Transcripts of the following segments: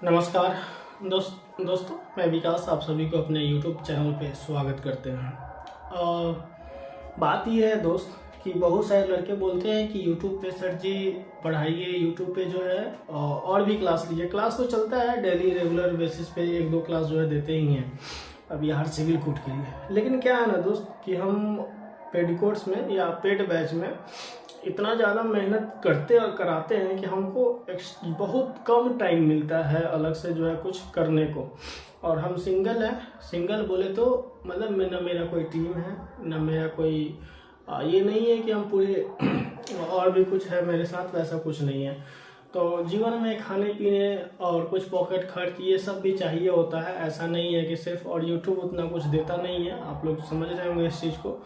नमस्कार दोस्तों, मैं विकास आप सभी को अपने YouTube चैनल पे स्वागत करते हैं। बात ये है दोस्त कि बहुत सारे लड़के बोलते हैं कि YouTube पे सर जी पढ़ाइए, YouTube पे जो है और भी क्लास लीजिए। क्लास तो चलता है डेली रेगुलर बेसिस पे, एक दो क्लास जो है देते ही हैं अभी हर सिविल कोड के लिए। लेकिन क्या है ना दोस्त कि हम पेड कोर्स में या पेड बैच में इतना ज़्यादा मेहनत करते और कराते हैं कि हमको बहुत कम टाइम मिलता है अलग से जो है कुछ करने को। और हम सिंगल हैं, सिंगल बोले तो मतलब न मेरा कोई टीम है, न मेरा कोई ये नहीं है कि हम पूरे और भी कुछ है मेरे साथ, वैसा कुछ नहीं है। तो जीवन में खाने पीने और कुछ पॉकेट खर्च ये सब भी चाहिए होता है। ऐसा नहीं है कि सिर्फ और यूट्यूब उतना कुछ देता नहीं है, आप लोग समझ रहे होंगे इस चीज़ को।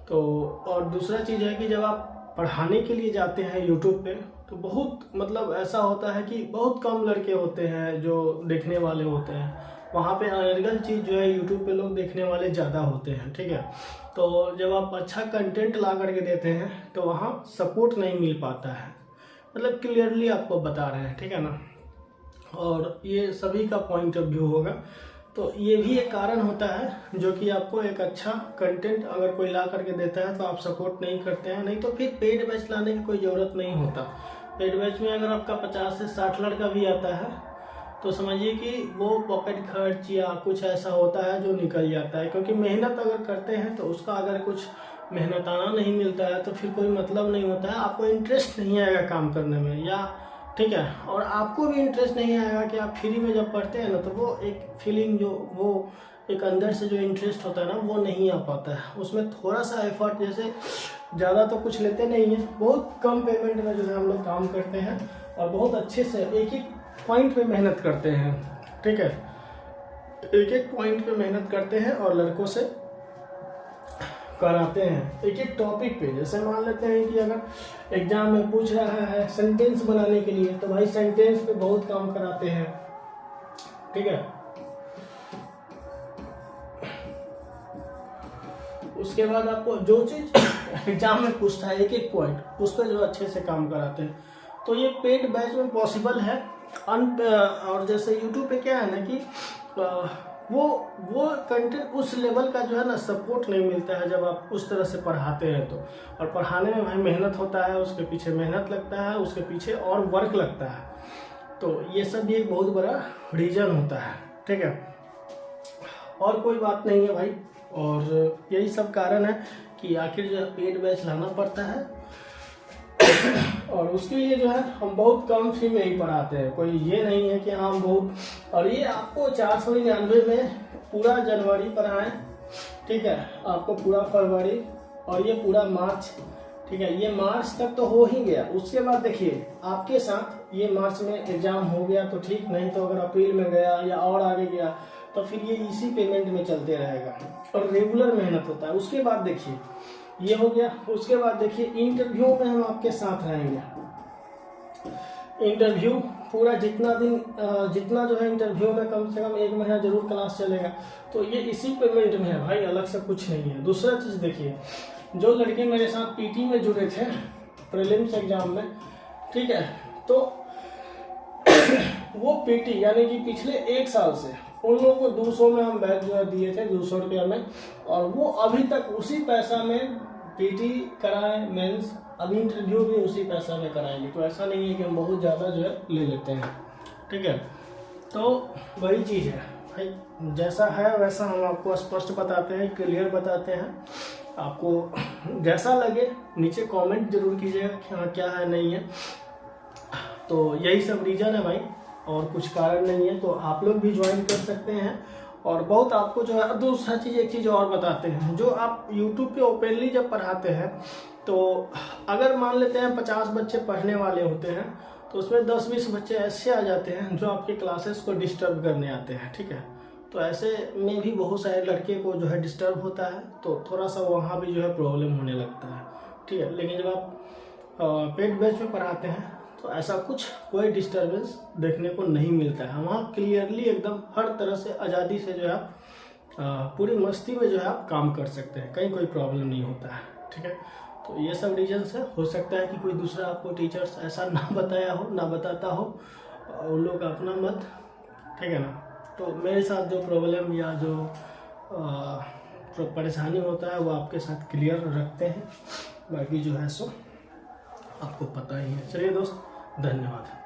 तो और दूसरा चीज़ है कि जब आप पढ़ाने के लिए जाते हैं यूट्यूब पे तो बहुत मतलब ऐसा होता है कि बहुत कम लड़के होते हैं जो देखने वाले होते हैं। वहाँ पे अनर्गल चीज़ जो है यूट्यूब पे लोग देखने वाले ज़्यादा होते हैं, ठीक है। तो जब आप अच्छा कंटेंट ला करके देते हैं तो वहाँ सपोर्ट नहीं मिल पाता है, मतलब क्लियरली आपको बता रहे हैं, ठीक है ना। और ये सभी का पॉइंट ऑफ व्यू होगा। तो ये भी एक कारण होता है जो कि आपको एक अच्छा कंटेंट अगर कोई ला करके देता है तो आप सपोर्ट नहीं करते हैं। नहीं तो फिर पेड बैच लाने की कोई ज़रूरत नहीं होता। पेड बैच में अगर आपका 50 से 60 लड़का भी आता है तो समझिए कि वो पॉकेट खर्च या कुछ ऐसा होता है जो निकल जाता है। क्योंकि मेहनत अगर करते हैं तो उसका अगर कुछ मेहनताना नहीं मिलता है तो फिर कोई मतलब नहीं होता है, आपको इंटरेस्ट नहीं आएगा काम करने में, या ठीक है। और आपको भी इंटरेस्ट नहीं आएगा कि आप फ्री में जब पढ़ते हैं ना तो वो एक फीलिंग जो वो एक अंदर से जो इंटरेस्ट होता है ना वो नहीं आ पाता है। उसमें थोड़ा सा एफर्ट, जैसे ज़्यादा तो कुछ लेते नहीं है, बहुत कम पेमेंट में जो है हम लोग काम करते हैं और बहुत अच्छे से एक एक पॉइंट पे मेहनत करते हैं, ठीक है। एक एक पॉइंट पे मेहनत करते हैं और लड़कों से कराते हैं एक एक टॉपिक पे। जैसे मान लेते हैं कि अगर एग्जाम में पूछ रहा है सेंटेंस बनाने के लिए तो भाई सेंटेंस पे बहुत काम कराते हैं, ठीक है। उसके बाद आपको जो चीज एग्जाम में पूछता है एक एक पॉइंट उस पर जो अच्छे से काम कराते हैं। तो ये पेड बैच में पॉसिबल है। और जैसे यूट्यूब पे क्या है ना कि वो कंटेंट उस लेवल का जो है ना सपोर्ट नहीं मिलता है जब आप उस तरह से पढ़ाते हैं तो। और पढ़ाने में भाई मेहनत होता है, उसके पीछे मेहनत लगता है, उसके पीछे और वर्क लगता है। तो ये सब भी एक बहुत बड़ा रीजन होता है, ठीक है। और कोई बात नहीं है भाई। और यही सब कारण है कि आखिर जो है पेड बैच लाना पड़ता है। और उसके लिए जो है हम बहुत कम फी में ही पढ़ाते हैं। कोई ये नहीं है कि हम बहुत, और ये आपको 499 में पूरा जनवरी पढ़ाएं, ठीक है, आपको पूरा फरवरी और ये पूरा मार्च, ठीक है। ये मार्च तक तो हो ही गया। उसके बाद देखिए आपके साथ ये मार्च में एग्जाम हो गया तो ठीक, नहीं तो अगर अप्रैल में गया या और आगे गया तो फिर ये इसी पेमेंट में चलते रहेगा और रेगुलर मेहनत होता है। उसके बाद देखिए ये हो गया। उसके बाद देखिए इंटरव्यू में हम आपके साथ रहेंगे। इंटरव्यू पूरा जितना दिन जितना जो है इंटरव्यू में कम से कम 1 महीना जरूर क्लास चलेगा। तो ये इसी पेमेंट में है भाई, अलग से कुछ नहीं है। दूसरा चीज देखिए, जो लड़के मेरे साथ पीटी में जुड़े थे प्रीलिम्स एग्जाम में, ठीक है, तो वो पीटी यानी कि पिछले 1 साल से उन लोगों को 200 में हम बैच जो है दिए थे, 200 रुपया में, और वो अभी तक उसी पैसा में पीटी कराए, मेंस, अभी इंटरव्यू भी उसी पैसा में कराएंगे। तो ऐसा नहीं है कि हम बहुत ज़्यादा जो है ले लेते हैं, ठीक है। तो वही चीज़ है भाई, जैसा है वैसा हम आपको स्पष्ट बताते हैं, क्लियर बताते हैं। आपको जैसा लगे नीचे कमेंट जरूर कीजिएगा कि हाँ क्या है नहीं है। तो यही सब रीज़न है भाई, और कुछ कारण नहीं है। तो आप लोग भी ज्वाइन कर सकते हैं। और बहुत आपको जो है दूसरा चीज़, एक चीज़ और बताते हैं, जो आप YouTube पे ओपनली जब पढ़ाते हैं तो अगर मान लेते हैं 50 बच्चे पढ़ने वाले होते हैं तो उसमें 10-20 बच्चे ऐसे आ जाते हैं जो आपके क्लासेस को डिस्टर्ब करने आते हैं, ठीक है। तो ऐसे में भी बहुत सारे लड़के को जो है डिस्टर्ब होता है, तो थोड़ा सा वहाँ भी जो है प्रॉब्लम होने लगता है, ठीक है। लेकिन जब आप पेड बैच में पढ़ाते हैं तो ऐसा कुछ कोई डिस्टर्बेंस देखने को नहीं मिलता है। वहाँ क्लियरली एकदम हर तरह से आज़ादी से जो है पूरी मस्ती में जो है आप काम कर सकते हैं, कहीं कोई प्रॉब्लम नहीं होता है, ठीक है। तो ये सब रीजन से हो सकता है कि कोई दूसरा आपको टीचर्स ऐसा ना बताया हो, ना बताता हो, उन लोग का अपना मत ठीक है ना। तो मेरे साथ जो प्रॉब्लम या जो परेशानी होता है वो आपके साथ क्लियर रखते हैं, बाकी जो है सो आपको पता ही है। चलिए दोस्त, धन्यवाद।